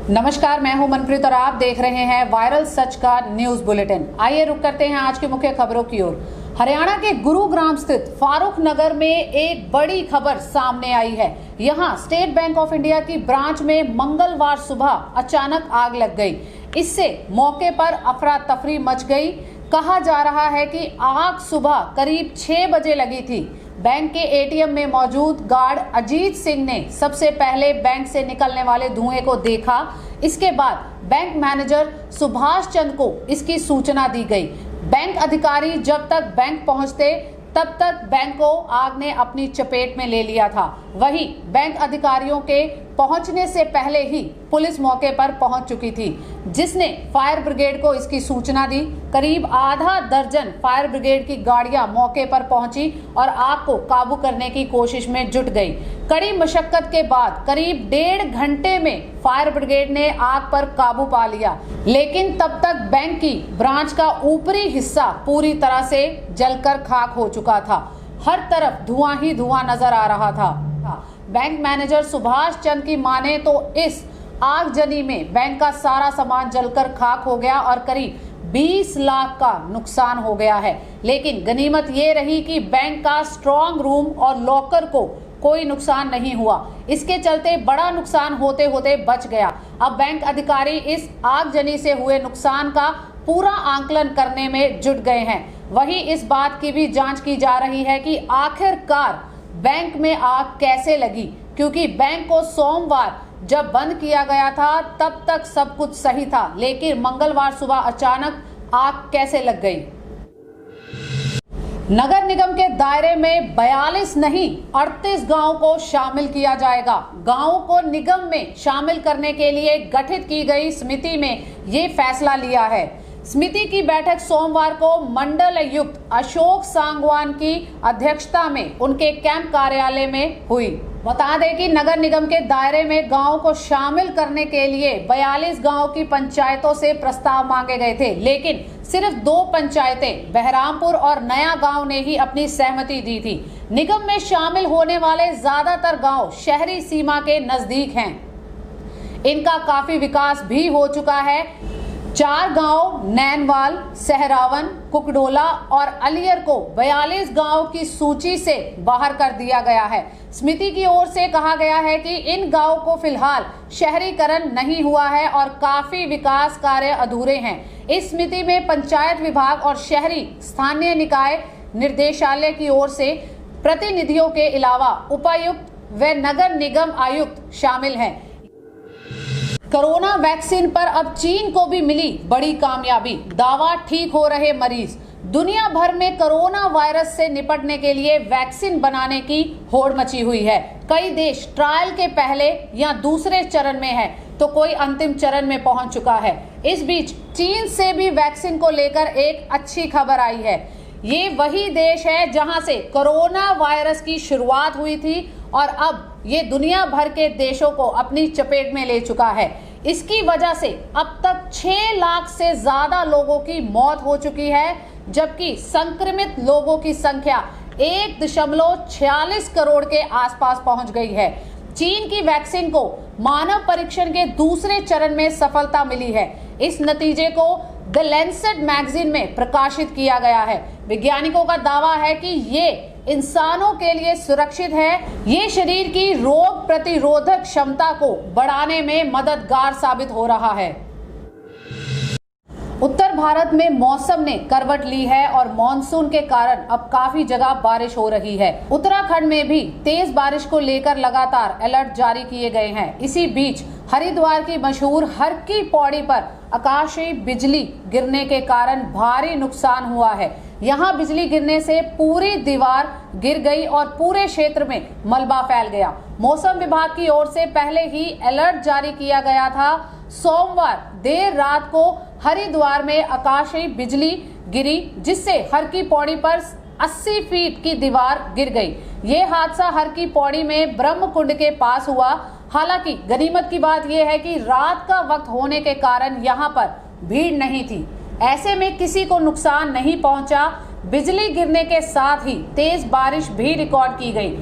नमस्कार, मैं हूं मनप्रीत और आप देख रहे हैं वायरल सच का न्यूज बुलेटिन। आइए रुक करते हैं आज की मुख्य खबरों की ओर। हरियाणा के गुरुग्राम स्थित फारूक नगर में एक बड़ी खबर सामने आई है। यहां स्टेट बैंक ऑफ इंडिया की ब्रांच में मंगलवार सुबह अचानक आग लग गई। इससे मौके पर अफरा तफरी मच गई। कहा जा रहा है कि आग सुबह करीब 6 बजे लगी थी। बैंक के एटीएम में मौजूद गार्ड अजीत सिंह ने सबसे पहले बैंक से निकलने वाले धुएं को देखा। इसके बाद बैंक मैनेजर सुभाष चंद को इसकी सूचना दी गई। बैंक अधिकारी जब तक बैंक पहुंचते तब तक बैंक को आग ने अपनी चपेट में ले लिया था। वहीं बैंक अधिकारियों के पहुंचने से पहले ही पुलिस मौके पर पहुंच चुकी थी, जिसने फायर ब्रिगेड को इसकी सूचना दी। करीब आधा दर्जन फायर ब्रिगेड की गाड़ियां मौके पर पहुंची और आग को काबू करने की कोशिश में जुट गई। कड़ी मशक्कत के बाद करीब 1.5 घंटे में फायर ब्रिगेड ने आग पर काबू पा लिया, लेकिन तब तक बैंक की ब्रांच का ऊपरी हिस्सा पूरी तरह से जलकर खाक हो चुका था। हर तरफ धुआं ही धुआं नजर आ रहा था। बैंक मैनेजर सुभाष चंद की माने तो इस आगजनी में बैंक का सारा सामान जलकर खाक हो गया और करीब 20 लाख का नुकसान हो गया है। लेकिन गनीमत ये रही कि बैंक का स्ट्रॉन्ग रूम और लॉकर को कोई नुकसान नहीं हुआ। इसके चलते बड़ा नुकसान होते होते बच गया। अब बैंक अधिकारी इस आगजनी से हुए नुकसान का पूरा आंकलन करने में जुट गए हैं। वहीं इस बात की भी जांच की जा रही है कि आखिरकार बैंक में आग कैसे लगी, क्योंकि बैंक को सोमवार जब बंद किया गया था तब तक सब कुछ सही था, लेकिन मंगलवार सुबह अचानक आग कैसे लग गई। नगर निगम के दायरे में 42 नहीं 38 गांव को शामिल किया जाएगा। गांवों को निगम में शामिल करने के लिए गठित की गई समिति में ये फैसला लिया है। समिति की बैठक सोमवार को मंडल आयुक्त अशोक सांगवान की अध्यक्षता में उनके कैंप कार्यालय में हुई। बता दें कि नगर निगम के दायरे में गांवों को शामिल करने के लिए 42 गांव की पंचायतों से प्रस्ताव मांगे गए थे, लेकिन सिर्फ 2 पंचायतें बहरामपुर और नया गांव ने ही अपनी सहमति दी थी। निगम में शामिल होने वाले ज्यादातर गांव शहरी सीमा के नजदीक हैं। इनका काफी विकास भी हो चुका है। 4 गांव नैनवाल, सहरावन, कुकडोला और अलियर को 42 गांव की सूची से बाहर कर दिया गया है। समिति की ओर से कहा गया है कि इन गांवों को फिलहाल शहरीकरण नहीं हुआ है और काफी विकास कार्य अधूरे हैं। इस समिति में पंचायत विभाग और शहरी स्थानीय निकाय निर्देशालय की ओर से प्रतिनिधियों के अलावा उपायुक्त व नगर निगम आयुक्त शामिल हैं। कोरोना वैक्सीन पर अब चीन को भी मिली बड़ी कामयाबी। दावा ठीक हो रहे मरीज। दुनिया भर में कोरोना वायरस से निपटने के लिए वैक्सीन बनाने की होड़ मची हुई है। कई देश ट्रायल के पहले या दूसरे चरण में है, तो कोई अंतिम चरण में पहुंच चुका है। इस बीच चीन से भी वैक्सीन को लेकर एक अच्छी खबर आई है। ये वही देश है जहां से कोरोना वायरस की शुरुआत हुई थी और अब ये दुनिया भर के देशों को अपनी चपेट में ले चुका है। इसकी वजह से अब तक 6 लाख से ज्यादा लोगों की मौत हो चुकी है, जबकि संक्रमित लोगों की संख्या 1.46 करोड़ के आसपास पहुंच गई है। चीन की वैक्सीन को मानव परीक्षण के दूसरे चरण में सफलता मिली है। इस नतीजे को द लैंसेट मैगजीन में प्रकाशित किया गया है। वैज्ञानिकों का दावा है कि ये इंसानों के लिए सुरक्षित है। ये शरीर की रोग प्रतिरोधक क्षमता को बढ़ाने में मददगार साबित हो रहा है। उत्तर भारत में मौसम ने करवट ली है और मॉनसून के कारण अब काफी जगह बारिश हो रही है। उत्तराखंड में भी तेज बारिश को लेकर लगातार अलर्ट जारी किए गए हैं। इसी बीच हरिद्वार की मशहूर हर की पौड़ी पर आकाशीय बिजली गिरने के कारण भारी नुकसान हुआ है। यहाँ बिजली गिरने से पूरी दीवार गिर गई और पूरे क्षेत्र में मलबा फैल गया। मौसम विभाग की ओर से पहले ही अलर्ट जारी किया गया था। सोमवार देर रात को हरिद्वार में आकाशीय बिजली गिरी, जिससे हर की पौड़ी पर 80 फीट की दीवार गिर गई। ये हादसा हर की पौड़ी में ब्रह्म कुंड के पास हुआ। हालांकि गनीमत की बात यह है कि रात का वक्त होने के कारण यहाँ पर भीड़ नहीं थी। ऐसे में किसी को नुकसान नहीं पहुंचा। बिजली गिरने के साथ ही तेज बारिश भी रिकॉर्ड की गई।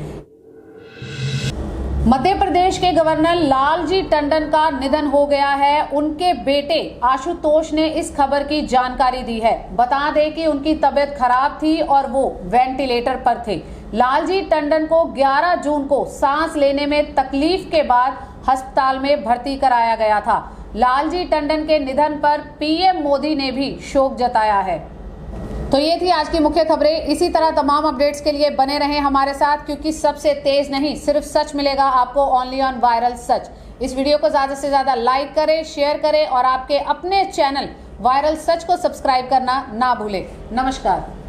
मध्य प्रदेश के गवर्नर लालजी टंडन का निधन हो गया है। उनके बेटे आशुतोष ने इस खबर की जानकारी दी है। बता दें कि उनकी तबीयत खराब थी और वो वेंटिलेटर पर थे। लालजी टंडन को 11 जून को सांस लेने में तकलीफ के बाद अस्पताल में भर्ती कराया गया था। लालजी टंडन के निधन पर पीएम मोदी ने भी शोक जताया है। तो ये थी आज की मुख्य खबरें। इसी तरह तमाम अपडेट्स के लिए बने रहें हमारे साथ, क्योंकि सबसे तेज नहीं सिर्फ सच मिलेगा आपको, ओनली ऑन वायरल सच। इस वीडियो को ज्यादा से ज्यादा लाइक करें, शेयर करें और आपके अपने चैनल वायरल सच को सब्सक्राइब करना ना भूलें। नमस्कार।